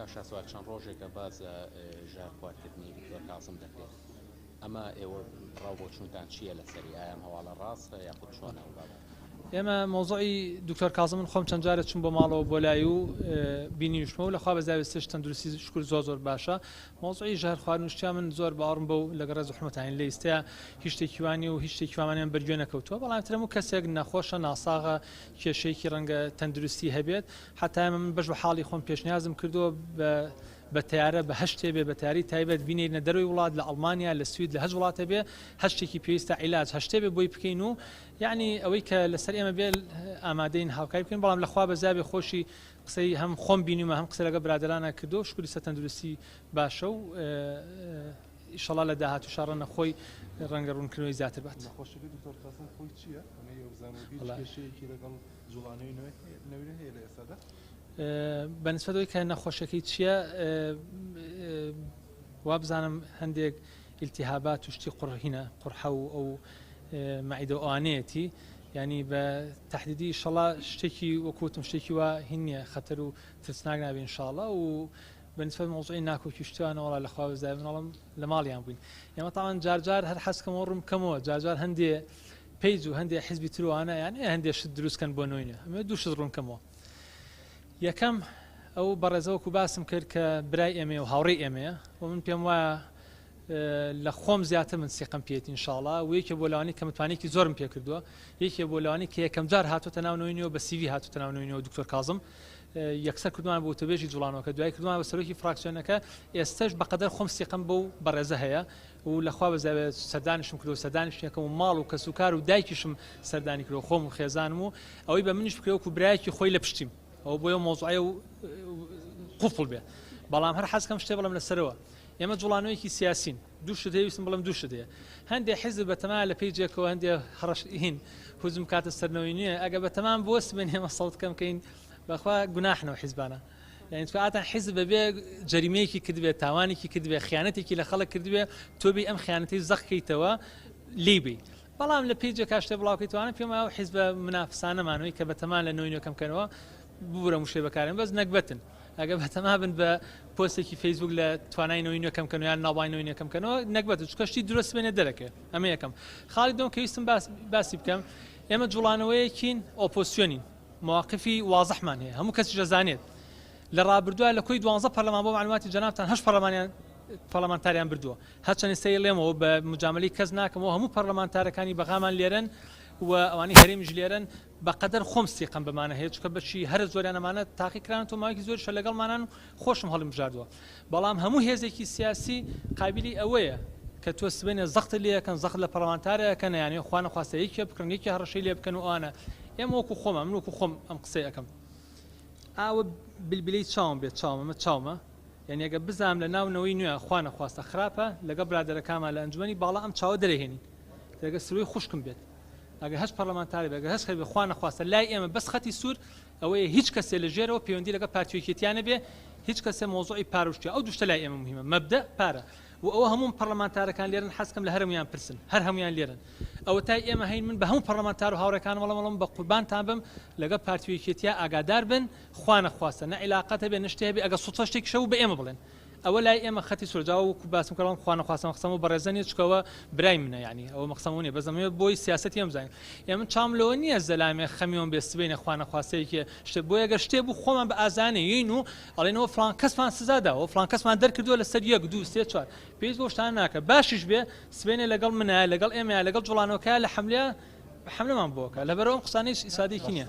پاشا سوال چەند ڕۆژێکە باز ژار خواردکردنی دکتۆر کازم دەکرێت ئەمە ئێوە ڕاو بۆ چوونتان چییە لەسەری ئایا هەواڵە ڕاستە یاخود چۆنە ئەو بابەت؟ ئێمە مۆزوعی دکتۆر کازم من خۆم چەند جارە چوون بۆ ماڵەوە بۆ لای و بینیشتمە و لەخوا بەزاوی سێش تەندروستی شکر زۆر باشە. مۆزوعی ژار خواردنوشتیا من زۆر باوەڕم بە و لەگەڕ زەحمەتانی لێ ئێستا هیچ شتێکیوانی و هیچ شتێکیوانیان بەرگوێ نەکەوتووە، بەڵام ترم و کەسێک نەخۆشە ناساغە کێشەیەکی ڕەنگە تەندروستی هەبێت، حتا ئێمە من بەش بە حاڵی خۆم پێشنیازم کردووە بە تیارە بە هەشتێ بێ بە تاری تایبەت بینێنە دەروی وڵات لە ئەڵمانیا لە سوید لە هەج وڵاتە بێ هەشتێکی پێویستە عیلاج هەشتێ بێ بۆی بکەین و یعنی ئەوەی کە لەسەر ئێمە بێ ئامادەین هاوکاری بکەین، بەڵام لەخوا بەزابێ خۆشی قسەی هەم خۆم بینیمە هەم قسە لەگە برادرانە کردو شکری سە تەندروستی باشە و ئیشەڵا لە داهاتوو شەڕە نەخۆی ڕەنگە ڕوونکردنەوەی زیاتر بات. نەخۆشەکەی دکتۆر کازم خۆی چییە؟ ئەمە بزانین کێشەیەکی لەگەڵ جوڵانەوەی نەوێ هەیە لە ئێستادا؟ بەنسبەتەوەی کە نەخۆشەکەی چییە وا بزانم هەندێک ئیلتیهابات و شتی قڕهینە قڕحە و ئەو مەعیدە ئەوانەیەتی ینی بە تەحدیدی ئیشەڵا شتێکی وەکوتم شتێکی وا هین نییە خەتەر و ترسناک نابێ ئینشاڵڵا و بەنسبەت مۆزوعی ناکۆکی شتوانەوە لەخوا بەزای منەڵم لە ماڵیان بووین. ئێمە تاوان جارجار هەر حەزکەمەوە ڕوون بکەمەوە جارجار هەندێ پەیج و هەندێک حیزبی تروانە یانێ هەندێک شت دروستکەن بۆ نوێنە ئەمە دوو شت ڕوون کەمەوە. یەکەم ئەو بەڕێزەوەکو باسم کرد کە برای ئێمە و هاوڕێی ئێمەیە و من پێم وایە لە خۆم زیاتر من سیقم پێێتی ئینشاڵڵا و یەکێ بۆ لەوانی کە متوانێکی زۆرم پێ کردووە یەکێ بۆ لەوانی کە یەکەم جار هاتوتە ناونەوەینەوە بە سیوی هاتوتە ناونەوەینەوە دکتۆر کازم یەکسەر کردوان بۆ تۆبێژی جوڵانەوە دوای کردوان بە سەرۆکی فراکسیۆنەکە ئێستش بەقەدەر خۆم سیقم بەو بەڕێزە هەیە و لەخوا بەزاوێت سەردانیشم کردو سەردانیشتێکم و ماڵ و کەسوکار و دایکیشم سەردانی کردو خۆم و خێزانم و ئەوەی بە منیش بکرێوەکو برایەکی خۆی لە پشتیم ئەو بۆیە مۆزوعە و قوفڵ بێ، بەڵام هەر حەزکەم شتێ بڵم لەسەرەوە ئێمە جوڵانەوەیکی سیاسین دوو شت هەیەویستم بڵم دوو شت هەیە هەندێک حیزب بەتەما لە پێیجێکەوە هەندێک هەڕەشین حوزم کاتە سەرنەوەی نییە ئەگە بەتەمان بۆست بێن ئێمە سەڵتکەم کەین بەخوا گوناحنەوە حیزبانە یعنی تواتان حیزب بەبێ جەریمەیەکی کردبێت تاوانێکی کردبێت خیانەتێکی لە خەڵک کردبێت تۆبی ئەم خیانەتی زەخکەیتەوە لیبی، بەڵام لە پێیجە کاشتە بڵاوکەیتوانە پێم وایە حیزب منافسانەمانەوەی کە بەتەمان لە نوێنەکەمکەنەوە ببورە موشێ بەکارێن بەس نەکبەتن ئەگە بەتەما بن بە پۆستێکی فەیسبوک لە توانای نەکەمکەن یان ناوای نەکەمکەنەوە نەکبەت چکەشتی دروست بێنێ دەرەکە ئەمە یەکەم. خاڵی دۆم کە ویستم باسی بکەم ئێمە جوڵانەوەیەکین ئۆپۆسیۆنین مواقفی وازەحمان هەیە هەموو کەسی جەزانێت لە ڕابردووە لە کۆی 12 پەرلەمان بۆ معلوماتی جەنابتان 8 پەرلەمانتاریان بردووە هەرچەند ئێستا لێمەوە بە مجاملەی کەس ناکەمەوە هەموو پەرلەمانتارەکانی بەغامان لێرن و ئەوانی هەرێمیش لێرن بەقەدەر خۆم سیقم بەمانە هەیە چکە بەچی هەر زۆریانەمانە تاقیکران تۆماوەیەکی زۆرشە لەگەڵمانان خۆشم هەڵم بژاردووە، بەڵام هەموو هێزێکی سیاسی قابلی ئەوەیە کە تۆ سبێنێ زەخت لێەکەن زەخت لە پەرلەمانتارەکەن یانێ خوانە خواستە یەکێ بکڕن یەکی هەڕەشەی لێ بکەن و ئەوانە ئێمە وەکو خۆمە من وەکو خۆم ئەم قسەی ئەەکەم ئاوە بلبلەی چاوم بێت چاومە چاومە یعنی ئەگە بزانم لە ناونەوەی نوێ خوانە خواستە خراپە لەگە برادەرەکانمان لە ئەنجومەنی باڵا ئەم چاوە دەرەهێنین دەگە سروی خوشکم بێت ئەگە هەش پەرلەمانتاری بێگە هەست خەبێ خوانە خواستە لای ئێمە بەس خەتی سوور ئەوەیە هیچ کەسێ لە ژێرەوە پەیوەندی لەگە پارتیۆکێتیانە بێ هیچ کەسێ مۆزوعی پارۆشتیا ئەو دوشتە لای ئێمە مهمە مەبدە پارە و ئەوە هەموو پەرلەمانتارەکان لێرن حەزکەم لە هەرمویان پرسن هەر هەمویان لێرن ئەوە تای ئێمە هەین من بە هەموو پەرلەمانتار و هاوڕێکان وەڵام بە قوربانتان بم لەگە پارتیۆکێتیا ئاگادار بن خوانە خواستە نە عیلاقەتە بێ نشتێ بێ ئەگە سوتە شتێکی شەو بە ئێمە بڵێن ئەوە لای ئێمە خەتی سوورجاوە وەکو باسم کردم خوانە خواستم قسەم و بەڕێزە چکەوە برای منە یعنی ئەوە مەقسەمە نیە بەزەمێ بۆی سیاسەتی ئەم زانین ئێمە چام لەوە نییە زەلامێ خەمیۆن بێ سبەینە خوانە خواستەیەکێ شتێ بۆ ئەگەر شتێ بوو خۆمان بە ئازانەیین و ئەڵێنەوە فڵان کەسمان سزاداوە فڵان کەسمان دەرکردووە لەسەر 1 2 3 4 پێویست بۆ شتان ناکە باشیش بێ سبەینە لەگەڵ منە لەگەڵ ئێمە لەگەڵ جوڵانەوەکە لە حملەمان بۆکە لەبەرەوە ئەم قسانەی ئیسادێکی نییە.